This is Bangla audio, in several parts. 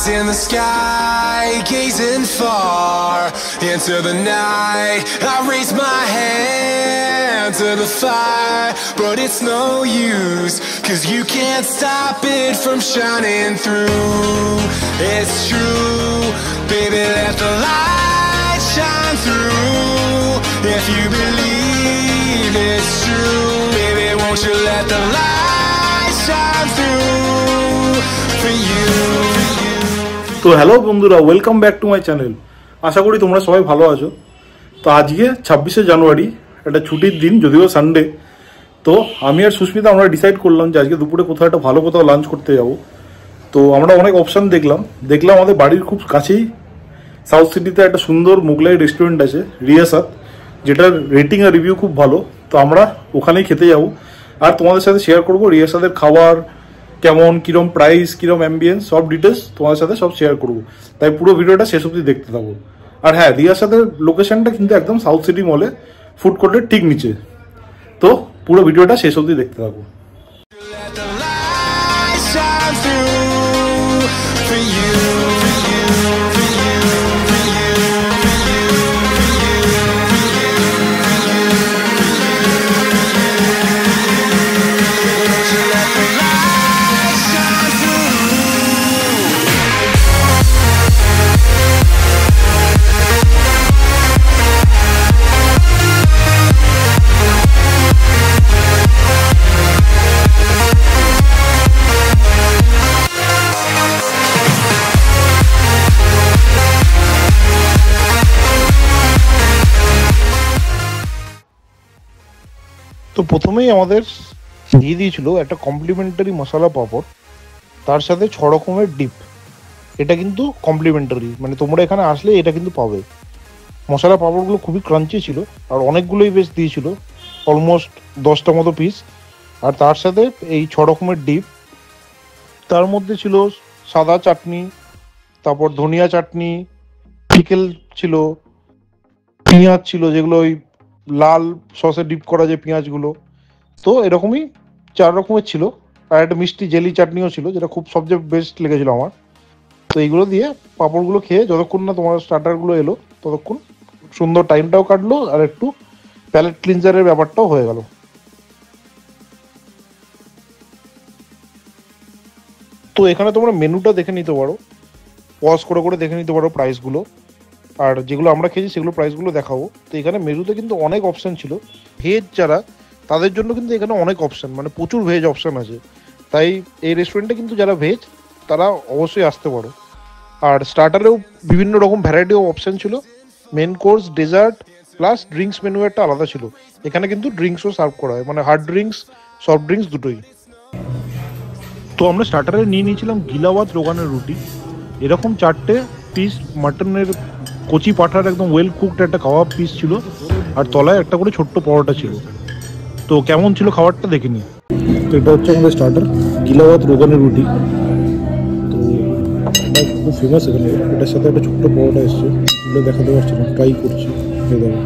Eyes in the sky, gazing far into the night. I raise my hand to the fire, but it's no use, 'cause you can't stop it from shining through. It's true, baby, let the light shine through. If you believe it's true, baby, won't you let the light shine through for you. তো হ্যালো বন্ধুরা, welcome back to my channel. আশা করি তোমরা সবাই ভালো আছো। তো আজকে 26শে জানুয়ারি, একটা ছুটির দিন, যদিও সানডে। তো আমি আর সুস্মিতা আমরা ডিসাইড করলাম যে আজকে দুপুরে কোথাও একটা ভালো কোথাও লাঞ্চ করতে যাব। তো আমরা অনেক অপশান দেখলাম আমাদের বাড়ির খুব কাছেই সাউথ সিটিতে একটা সুন্দর মোগলাই রেস্টুরেন্ট আছে, রিয়াসাত, যেটার রেটিং আর রিভিউ খুব ভালো। তো আমরা ওখানেই খেতে যাব আর তোমাদের সাথে শেয়ার করবো রিয়াসাতের খাবার কেমন, কিরম প্রাইস, কিরম অ্যাম্বিয়েন্স, সব ডিটেলস তোমাদের সাথে সব শেয়ার করবো। তাই পুরো ভিডিওটা শেষ অবধি দেখতে থাকো। আর হ্যাঁ, রিয়াসাতের লোকেশনটা কিন্তু একদম সাউথ সিটি মলে, ফুড কোর্টের ঠিক নিচে। তো পুরো ভিডিওটা শেষ অবধি দেখতে থাকো। তো প্রথমেই আমাদের দিয়ে দিয়েছিল একটা কমপ্লিমেন্টারি মশলা পাঁপড়, তার সাথে 6 রকমের ডিপ। এটা কিন্তু কমপ্লিমেন্টারি, মানে তোমরা এখানে আসলে এটা কিন্তু পাবে। মশলা পাঁপড়গুলো খুবই ক্রাঞ্চি ছিল আর অনেকগুলোই বেশ দিয়েছিল, অলমোস্ট 10টা মতো পিস। আর তার সাথে এই 6 রকমের ডিপ, তার মধ্যে ছিল সাদা চাটনি, তারপর ধনিয়া চাটনি, পিকেল ছিল, পেঁয়াজ ছিল, যেগুলো ওই লাল সসে ডিপ করা যে পেঁয়াজগুলো। তো এরকমই 4 রকমের ছিল। আর একটা মিষ্টি জেলি চাটনিও ছিল, যেটা খুব সবচেয়ে বেস্ট লেগেছিল আমার। তো এইগুলো দিয়ে পাঁপড়গুলো খেয়ে যতক্ষণ না তোমার স্টার্টারগুলো এলো, ততক্ষণ সুন্দর টাইমটাও কাটলো আর একটু প্যালেট ক্লিনজারের ব্যাপারটাও হয়ে গেল। তো এখানে তোমরা মেনুটা দেখে নিতে পারো, পজ করে করে দেখে নিতে পারো প্রাইসগুলো। আর যেগুলো আমরা খেয়েছি সেগুলো প্রাইসগুলো দেখাবো। তো এখানে মেনুতে কিন্তু অনেক অপশান ছিল। ভেজ যারা, তাদের জন্য কিন্তু এখানে অনেক অপশান, মানে প্রচুর ভেজ অপশান আছে। তাই এই রেস্টুরেন্টে কিন্তু যারা ভেজ, তারা অবশ্যই আসতে পারো। আর স্টার্টারেও বিভিন্ন রকম ভ্যারাইটি অফ অপশান ছিল। Main course, dessert plus drinks menu একটা আলাদা ছিল। এখানে কিন্তু ড্রিঙ্কসও সার্ভ করা হয়, মানে হার্ড ড্রিঙ্কস, সফট ড্রিঙ্কস দুটোই। তো আমরা স্টার্টারে নিয়ে নিয়েছিলাম গিলাওয়াত রোগানের রুটি, এরকম 4টে পিস মাটনের কচি পাঠার একদম ওয়েল কুকড একটা কাবাব পিস ছিল, আর তলায় একটা করে ছোট্ট পরোটা ছিল। তো কেমন ছিল খাবারটা দেখে নিই। তো এটা হচ্ছে আমাদের স্টার্টার, গিলাওয়াত রোগানের রুটি। তো এটা খুব ফেমাস এখানে। এটার সাথে একটা ছোট্ট পরোটা এসছে, এগুলো দেখাতে পারছি না, ট্রাই করছি। এই দেখো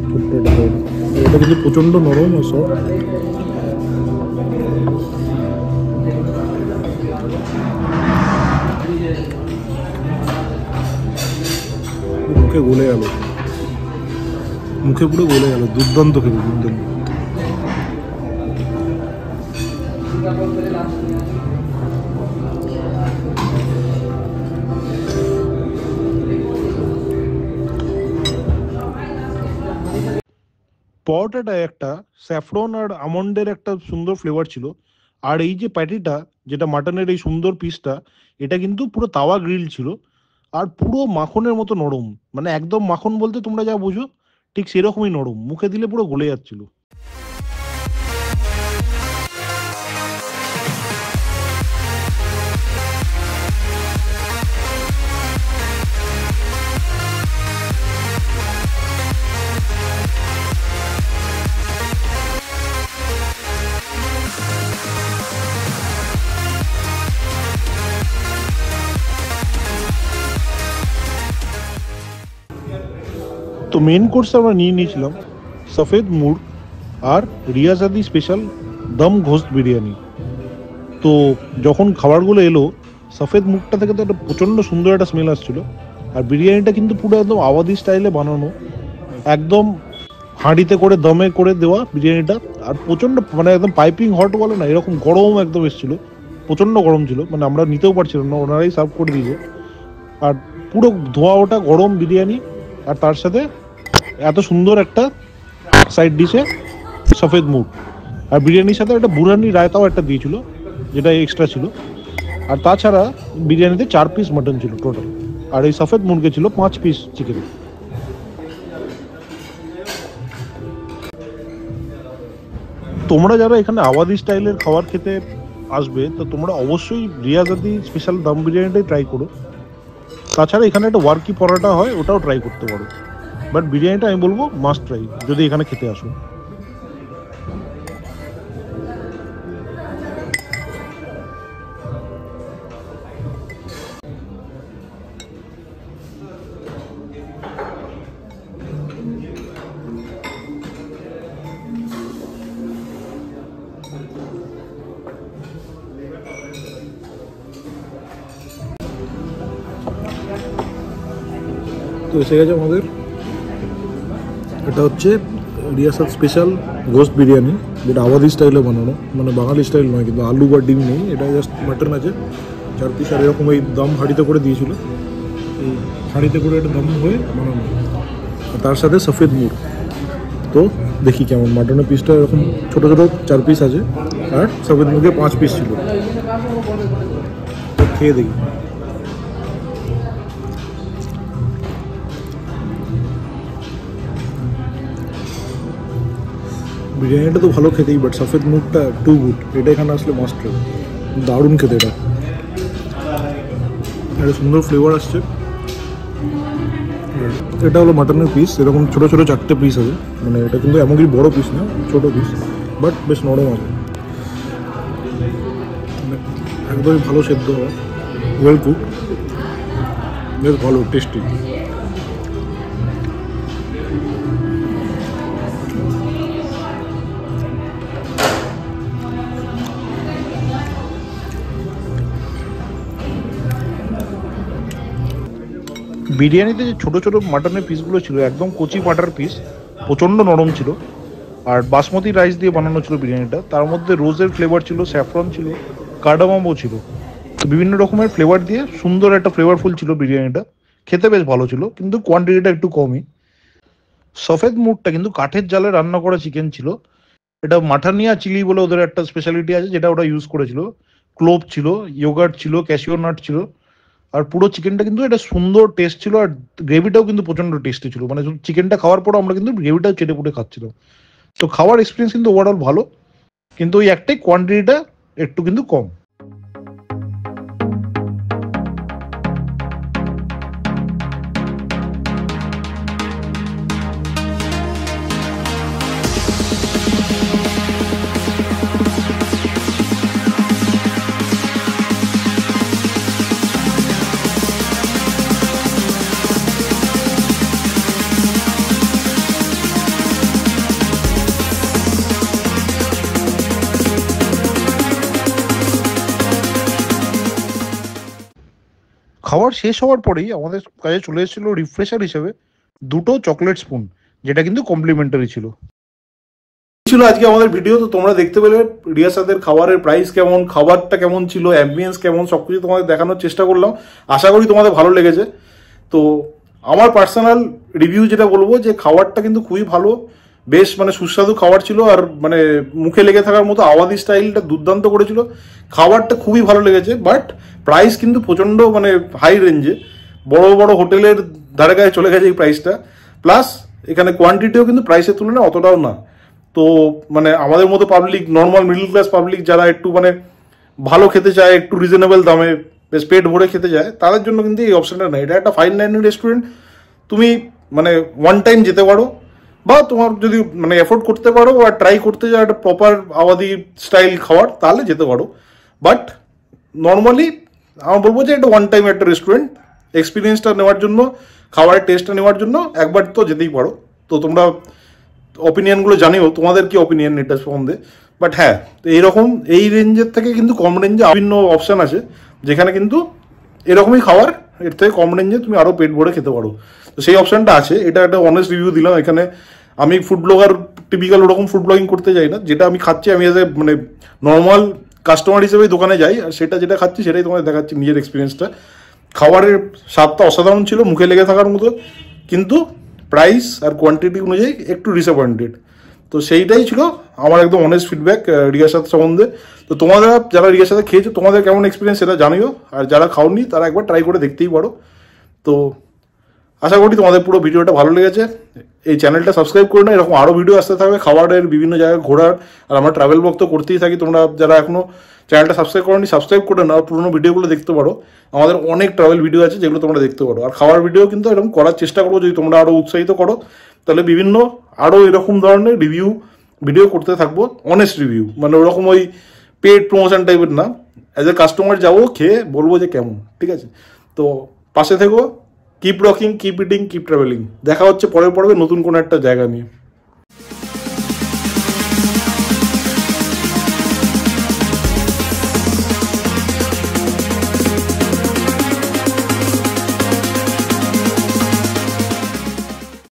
ছোট্ট একটা পরোটা, এটা কিন্তু প্রচণ্ড নরম ও সফট। মুখে গলে গেল, মুখে পুরো গলে গেল, দুর্দান্ত খেতে, দুর্দান্ত। পরোটাটায় একটা স্যাফরন আর আমন্ডের একটা সুন্দর ফ্লেভার ছিল। আর এই যে প্যাটিটা, যেটা মাটনের এই সুন্দর পিসটা, এটা কিন্তু পুরো তাওয়া গ্রিল ছিল আর পুরো মাখনের মতো নরম। মানে একদম মাখন বলতে তোমরা যা বুঝো ঠিক সেরকমই নরম, মুখে দিলে পুরো গলে যাচ্ছিল। তো মেন কোর্স আমরা নিয়ে নিয়েছিলাম সফেদ মুড় আর রিয়াসাদি স্পেশাল দম ঘোস্ট বিরিয়ানি। তো যখন খাবারগুলো এলো, সফেদ মুখটা থেকে তো একটা প্রচণ্ড সুন্দর একটা স্মেল আসছিল। আর বিরিয়ানিটা কিন্তু পুরো একদম আওয়াধি স্টাইলে বানানো, একদম হাঁড়িতে করে দমে করে দেওয়া বিরিয়ানিটা। আর প্রচণ্ড মানে একদম পাইপিং হট বলে না, এরকম গরম একদম এসেছিল, প্রচণ্ড গরম ছিল, মানে আমরা নিতেও পারছিলাম না, ওনারাই সার্ভ করে দিয়েছে। আর পুরো ধোয়া ওটা গরম বিরিয়ানি, আর তার সাথে এত সুন্দর একটা সাইড ডিশে সফেদ মুগ, আর বিরিয়ানির সাথে একটা বুরহানি রায়তাও একটা দিয়েছিল যেটা এক্সট্রা ছিল। আর তাছাড়া বিরিয়ানিতে 4 পিস মাটন ছিল টোটাল, আর এই সফেদ মুরগে ছিল 5 পিস চিকেন। তোমরা যারা এখানে আওয়াধি স্টাইলের খাবার খেতে আসবে তো তোমরা অবশ্যই রিয়াজাদি স্পেশাল দম বিরিয়ানিটাই ট্রাই করো। তাছাড়া এখানে একটা ওয়ার্কি পরোটা হয়, ওটাও ট্রাই করতে পারো, বাট বিরিয়ানিটা আমি বলবো মাস্ট ট্রাই যদি এখানে খেতে আসো। তো এসে গেছে আমাদের, এটা হচ্ছে রিয়াসাত স্পেশাল গোস্ট বিরিয়ানি, যেটা আওয়াধি স্টাইলে বানানো, মানে বাঙালি স্টাইল নয়, কিন্তু আলু বা ডিম নেই, এটা জাস্ট মাটন আছে 4 পিস। আর এরকম এই দম হাঁড়িতে করে দিয়েছিল, এই হাঁড়িতে করে এটা দম হয়ে বানানো, আর তার সাথে সফেদ মুগ। তো দেখি কেমন, মাটনের পিসটা এরকম ছোটো ছোটো 4 পিস আছে, আর সফেদ মুগে 5 পিস ছিল। তো খেয়ে দেখি। বিরিয়ানিটা তো ভালো খেতেই, বাট সফেদ মুগটা টু গুড, এটা এখানে আসলে মাস্ট ট্রাই, দারুণ খেতে এটা। একটা সুন্দর ফ্লেভার আসছে। এটা হলো মাটনের পিস, এরকম ছোটো ছোটো 4টে পিস আছে, মানে এটা কিন্তু এমনকি বড় পিস না, ছোটো পিস, বাট বেশ নরম আছে, একদমই ভালো সেদ্ধ হয়, ওয়েল কুক, বেশ ভালো টেস্টি। বিরিয়ানিতে যে ছোটো ছোটো মাটনের পিসগুলো ছিল একদম কচি পাটার পিস, প্রচণ্ড নরম ছিল। আর বাসমতি রাইস দিয়ে বানানো ছিল বিরিয়ানিটা, তার মধ্যে রোজের ফ্লেভার ছিল, স্যাফরন ছিল, কার্ডামমও ছিল, বিভিন্ন রকমের ফ্লেভার দিয়ে সুন্দর একটা ফ্লেভারফুল ছিল বিরিয়ানিটা, খেতে বেশ ভালো ছিল, কিন্তু কোয়ান্টিটিটা একটু কমই। সফেদ মুগটা কিন্তু কাঠের জালে রান্না করা চিকেন ছিল, এটা মাঠানিয়া চিলি বলে ওদের একটা স্পেশালিটি আছে যেটা ওরা ইউজ করেছিল। ক্লোভ ছিল, ইয়োগার্ট ছিল, ক্যাশিও নাট ছিল, আর পুরো চিকেনটা কিন্তু একটা সুন্দর টেস্ট ছিল, আর গ্রেভিটাও কিন্তু প্রচন্ড টেস্টি ছিল, মানে চিকেনটা খাওয়ার পর আমরা কিন্তু গ্রেভিটাও চেটে পুটে খাচ্ছিলাম। তো খাওয়ার এক্সপিরিয়েন্স কিন্তু ওভারঅল ভালো, কিন্তু ওই একটাই কোয়ান্টিটিটা একটু কিন্তু কম। খাওয়ার শেষ হওয়ার পরেই আমাদের কাছে চলে এসেছিল রিফ্রেশার হিসেবে 2টো চকলেট স্পুন, যেটা কিন্তু কমপ্লিমেন্টারি ছিল। ছিল আজকে আমাদের ভিডিও। তো তোমরা দেখতে পেলে রিয়াসাতের খাবারের প্রাইস কেমন, খাবারটা কেমন ছিল, অ্যাম্বিয়েন্স কেমন, সবকিছু তোমাদের দেখানোর চেষ্টা করলাম। আশা করি তোমাদের ভালো লেগেছে। তো আমার পার্সোনাল রিভিউ যেটা বলবো যে খাবারটা কিন্তু খুবই ভালো, বেশ মানে সুস্বাদু খাবার ছিল, আর মানে মুখে লেগে থাকার মতো আওয়াধি স্টাইলটা দুর্দান্ত করেছিল, খাবারটা খুবই ভালো লেগেছে। বাট প্রাইস কিন্তু প্রচন্ড মানে হাই রেঞ্জে, বড় বড় হোটেলের ধারে গায়ে চলে গেছে এই প্রাইসটা, প্লাস এখানে কোয়ান্টিটিও কিন্তু প্রাইসের তুলনায় অতটাও না। তো মানে আমাদের মতো public, normal middle class public যারা একটু মানে ভালো খেতে চায়, একটু রিজনেবল দামে বেশ পেট ভরে খেতে চায়, তাদের জন্য কিন্তু এই অপশনটা নেই। এটা একটা ফাইন ডাইনিং রেস্টুরেন্ট, তুমি মানে ওয়ান টাইম যেতে পারো, বা তোমার যদি মানে এফোর্ড করতে পারো আর ট্রাই করতে চাও একটা প্রপার আওয়াধি স্টাইল খাবার, তাহলে যেতে পারো। বাট নর্মালি আমি বলবো যে এটা ওয়ান টাইম একটা রেস্টুরেন্ট, এক্সপিরিয়েন্সটা নেওয়ার জন্য, খাবারের টেস্টটা নেওয়ার জন্য একবার তো যেতেই পারো। তো তোমরা অপিনিয়নগুলো জানিও, তোমাদের কি অপিনিয়ন এটা সম্বন্ধে। বাট হ্যাঁ, এইরকম এই রেঞ্জের থেকে কিন্তু কম রেঞ্জে বিভিন্ন অপশান আছে যেখানে কিন্তু এরকমই খাবার এর থেকে কম রেঞ্জে তুমি আরও পেট ভরে খেতে পারো। তো সেই অপশানটা আছে। এটা একটা অনেস্ট রিভিউ দিলাম। এখানে আমি ফুড ব্লগার টিপিক্যাল ওরকম ফুড ব্লগিং করতে যাই না, যেটা আমি খাচ্ছি আমি এজ এ মানে নর্মাল কাস্টমার হিসেবেই দোকানে যাই, আর সেটা যেটা খাচ্ছি সেটাই তোমাদের দেখাচ্ছি নিজের এক্সপিরিয়েন্সটা। খাবারের স্বাদটা অসাধারণ ছিল, মুখে লেগে থাকার মতো, কিন্তু প্রাইস আর কোয়ান্টিটি অনুযায়ী একটু ডিসঅ্যাপয়েন্টেড। তো সেইটাই ছিল আমার একদম অনেস্ট ফিডব্যাক রিয়ার সাথে সম্বন্ধে। তো তোমাদের যারা রিয়ার সাথে খেয়েছো তোমাদের কেমন এক্সপিরিয়েন্স সেটা জানিও, আর যারা খাওনি তারা একবার ট্রাই করে দেখতেই পারো। তো আশা করি তোমাদের পুরো ভিডিওটা ভালো লেগেছে। এই চ্যানেলটা সাবস্ক্রাইব করে না, এরকম আরও ভিডিও আসতে থাকবে খাবারের, বিভিন্ন জায়গায় ঘোরার। আর আমরা ট্রাভেল ব্লগ তো করতেই থাকি। তোমরা যারা এখনও চ্যানেলটা সাবস্ক্রাইব করোনি সাবস্ক্রাইব করে নাও, পুরোনো ভিডিওগুলো দেখতে পারো। আমাদের অনেক ট্রাভেল ভিডিও আছে যেগুলো তোমরা দেখতে পারো। আর খাবার ভিডিও কিন্তু এরকম করার চেষ্টা করবো, যদি তোমরা আরও উৎসাহিত করো তাহলে বিভিন্ন আরও এরকম ধরনের রিভিউ ভিডিও করতে থাকবো। অনেস্ট রিভিউ, মানে ওরকম ওই পেড প্রমোশন টাইপের না। অ্যাজ এ কাস্টমার যাবো, খেয়ে বলবো যে কেমন, ঠিক আছে? তো পাশে থেকো, keep rocking, keep eating, keep travelling. দেখা হচ্ছে পরের পর্বে নতুন কোনো একটা জায়গা নিয়ে।